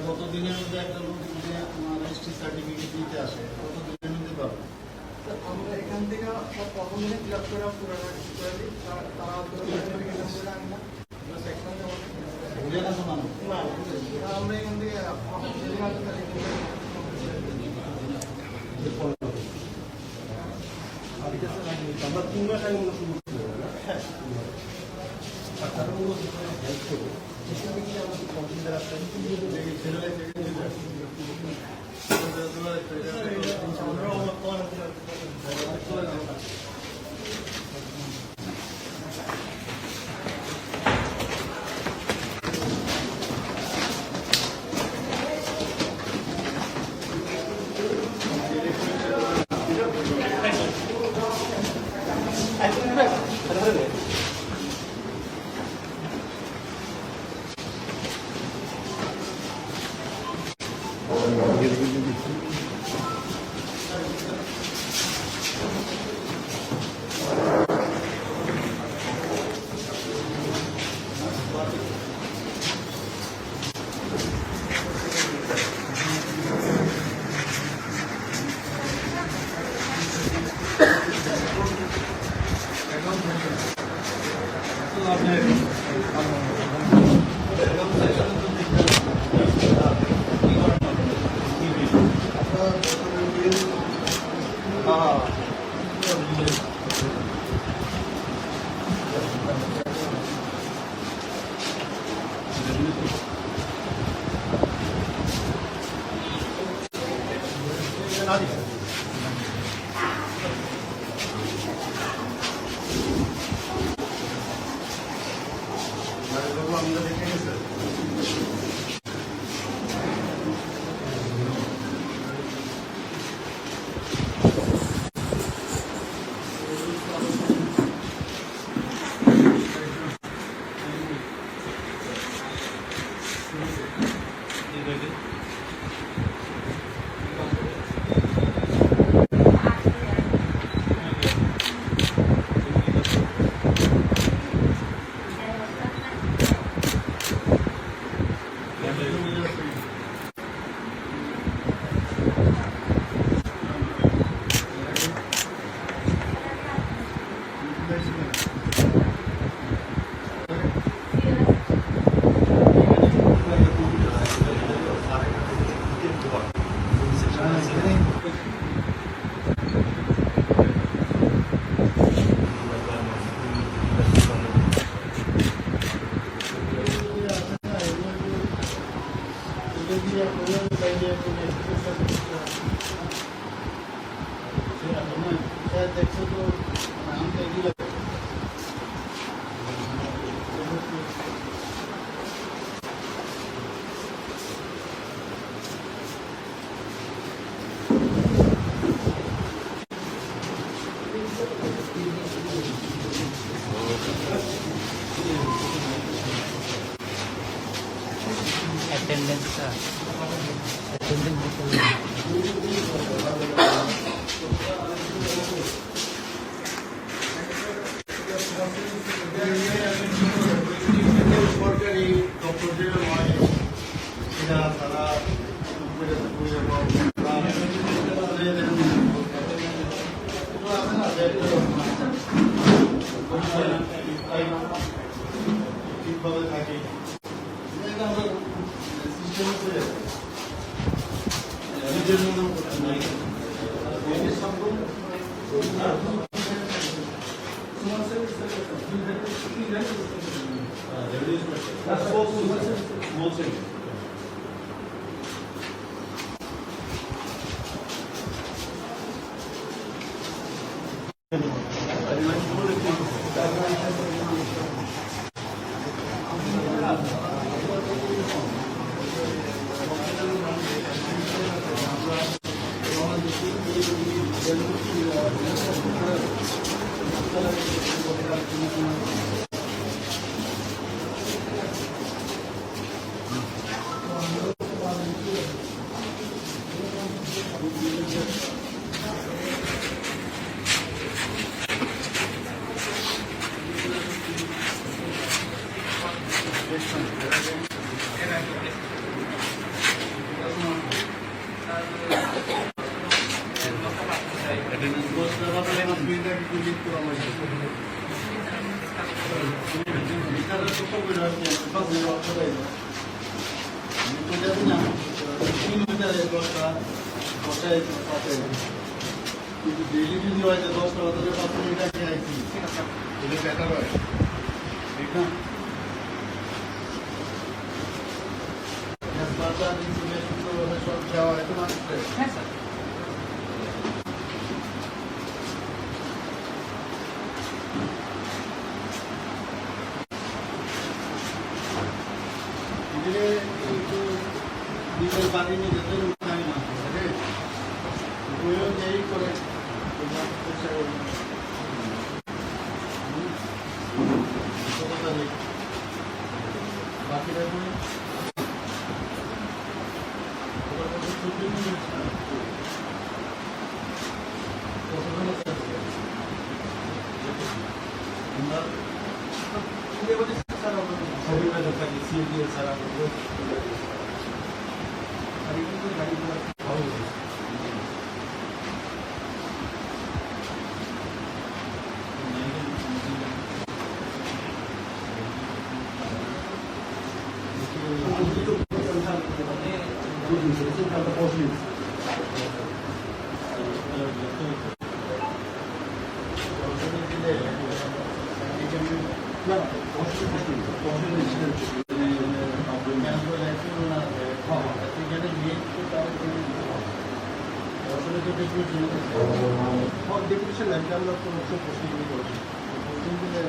কতদিনের মধ্যে একটা লোক রেজিস্ট্রি সার্টিফিকেট নিতে আসে কতদিনের মধ্যে পাবে? আমরা এখান থেকে প্রথম দিনে ফিল আপ করে পুরোনো করে দিই, তারা আমরা এখান থেকে আমরা 3 মাস আগে মনে শুরু করতে হবে। হ্যাঁ, কম্পিউটার আছে আমরা দেখে গেছে দেখছো তো নামটা এগুলো attendance সরকারি ডক্টরদের হয় এরা তারা ঠিকভাবে থাকে নিজের মতো সার্টিফিকেট করা লাগে এখানে তো কবে রাখি পাঁচ অর্থটাই আমি তো জানি না 3 মিটারে 10টা বসায় পাতে কিন্তু ডেইলি যদি হয় যে 10টা তাহলে 5 মিনিট আগে আইছি এটা বেটার হয় ঠিক না বাজার ইনফরমেশন তো সব দেওয়া হয় তো মানুষকে হ্যাঁ স্যার ഇതില് നിങ്ങൾ പറയുന്നത് അതെ ഉപയോഗം ചെയ്യിക്കൊള്ളെ ബാക്കിയുടെ ডেপুটেশন লাগবে আমরা কোনো প্রশ্ন করবো প্রশ্নগুলো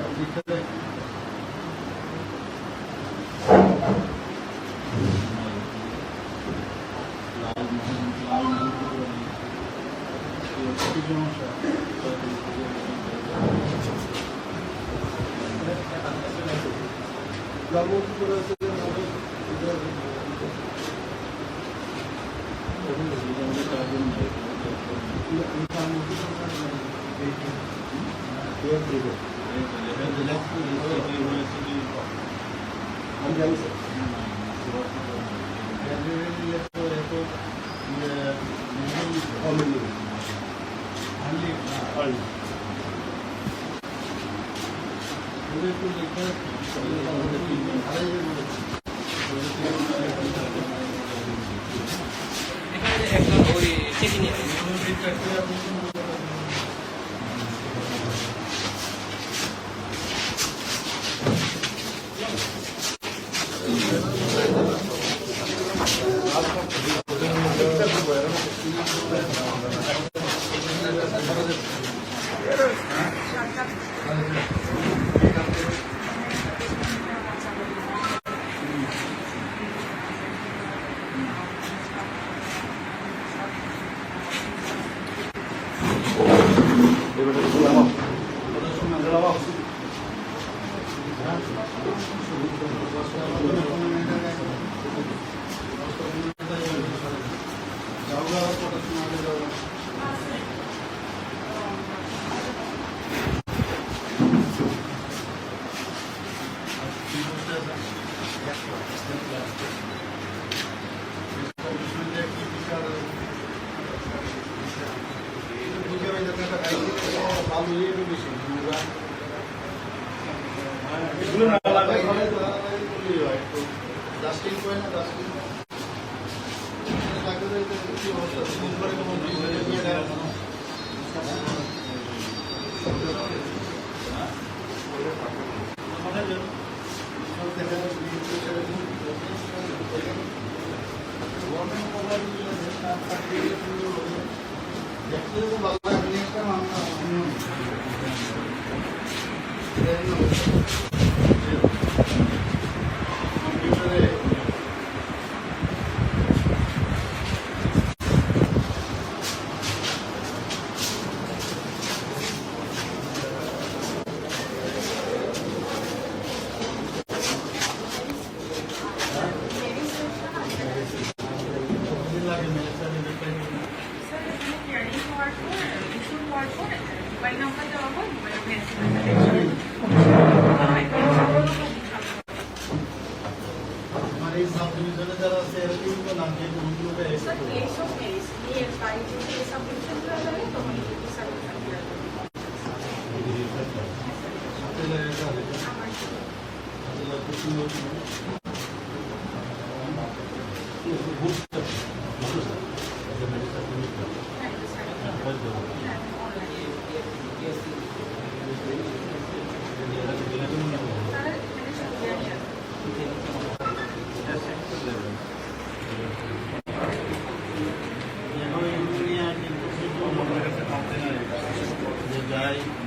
সুন্দর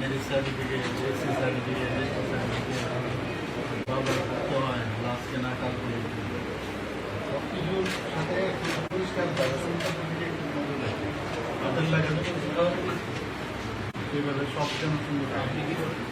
मेरे सर्टिफिकेट বাবার করতে হয় লাস্টে না কাল করে সব কিছুর সাথে পরিষ্কার সার্টিফিকেট তাদের লাগে এইভাবে সব কেন সুন্দর আপনি কি করেন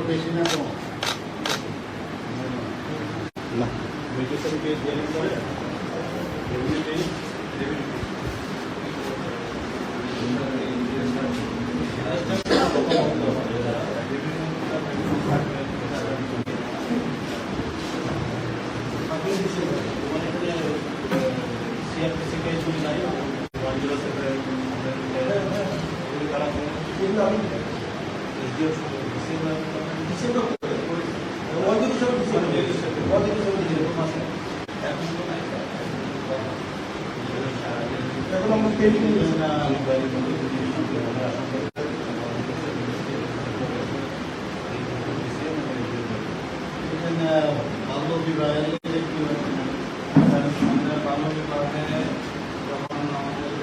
বেশি না কম না মেডিকেলকে জেনে করে বাল্য বিবাহের বাল্য বিবাহে যখন আমাদের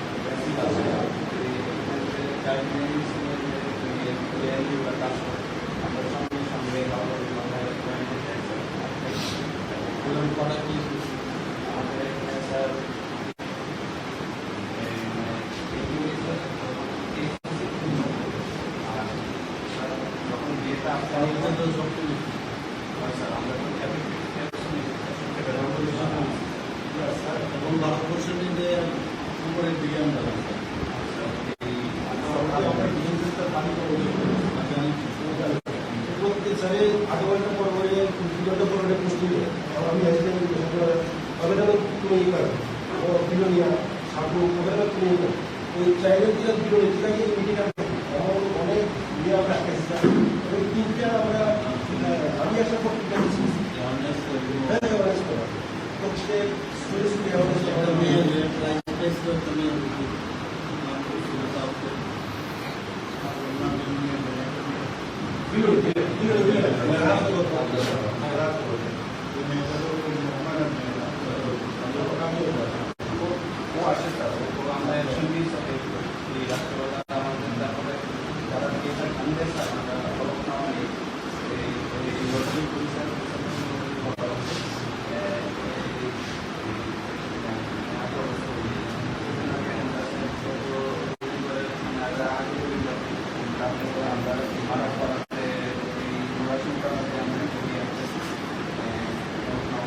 করা কি আমাদের স্যার যখন বিয়েটা আপনার এবং ভারতবর্ষের মধ্যে উপরের দিকে আমরা স্যারে 8 ঘন্টা পর পরে 2 ঘন্টা পর পরে পোস্ট দিলে আমি আসলে ওখানে তুমি ই করো ও ভিডিও নিয়ে সাপু ওখানে তুমি ওই চাইলে দিলে ভিডিও নিতে থাকে মিটিং এমন অনেক নিয়ে আমরা আসছি ওই তিনটা আমরা আমি আসার পর প্রত্যেক স্টুডেন্টকে